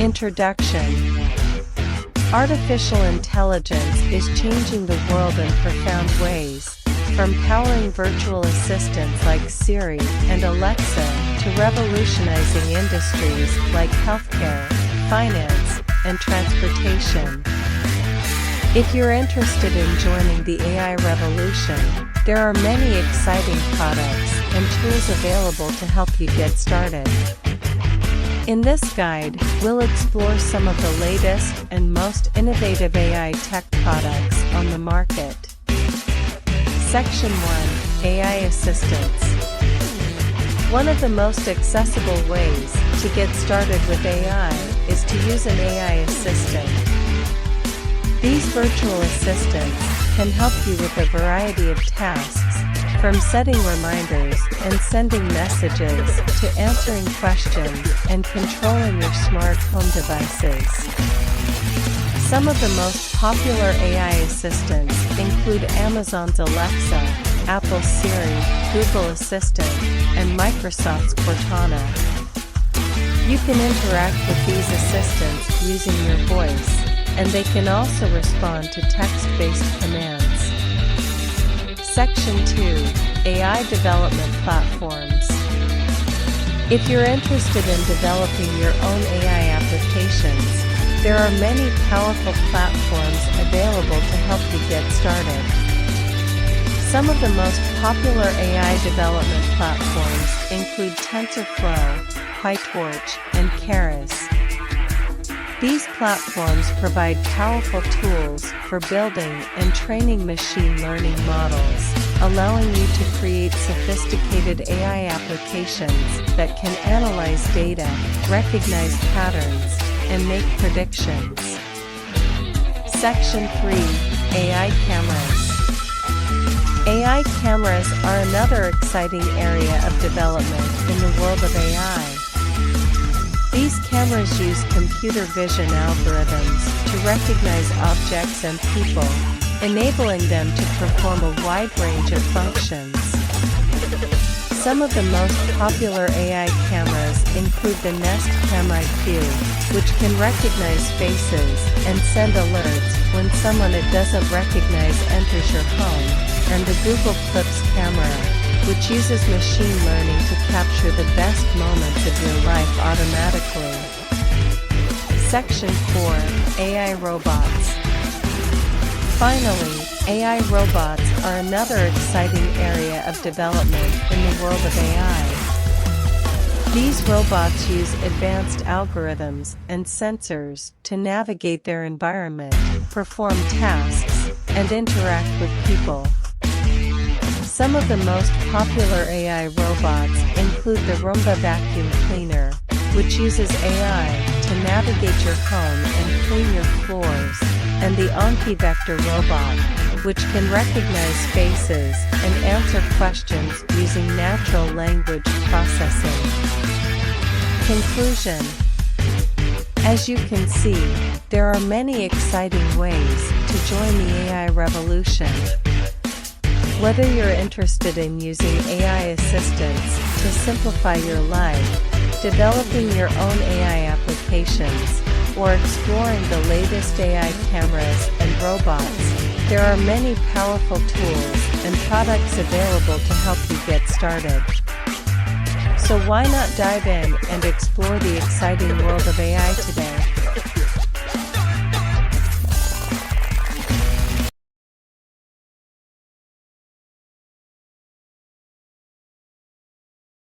Introduction. Artificial intelligence is changing the world in profound ways, from powering virtual assistants like Siri and Alexa to revolutionizing industries like healthcare, finance, and transportation. If you're interested in joining the AI revolution, there are many exciting products and tools available to help you get started. In this guide, we'll explore some of the latest and most innovative AI tech products on the market. Section 1. AI Assistants. One of the most accessible ways to get started with AI is to use an AI assistant. These virtual assistants can help you with a variety of tasks, from setting reminders and sending messages to answering questions and controlling your smart home devices. Some of the most popular AI assistants include Amazon's Alexa, Apple's Siri, Google Assistant, and Microsoft's Cortana. You can interact with these assistants using your voice, and they can also respond to text-based commands. Section 2. AI Development Platforms. If you're interested in developing your own AI applications, there are many powerful platforms available to help you get started. Some of the most popular AI development platforms include TensorFlow, PyTorch, and Keras. These platforms provide powerful tools for building and training machine learning models, allowing you to create sophisticated AI applications that can analyze data, recognize patterns, and make predictions. Section 3. AI Cameras. AI cameras are another exciting area of development in the world of AI. These cameras use computer vision algorithms to recognize objects and people, enabling them to perform a wide range of functions. Some of the most popular AI cameras include the Nest Cam IQ, which can recognize faces and send alerts when someone it doesn't recognize enters your home, and the Google Clips camera, which uses machine learning to capture the best moments of your life automatically. Section 4. AI Robots. Finally, AI robots are another exciting area of development in the world of AI. These robots use advanced algorithms and sensors to navigate their environment, perform tasks, and interact with people. Some of the most popular AI robots include the Roomba vacuum cleaner, which uses AI to navigate your home and clean your floors, and the Anki Vector robot, which can recognize faces and answer questions using natural language processing. Conclusion. As you can see, there are many exciting ways to join the AI revolution. Whether you're interested in using AI assistants to simplify your life, developing your own AI applications, or exploring the latest AI cameras and robots, there are many powerful tools and products available to help you get started. So why not dive in and explore the exciting world of AI today?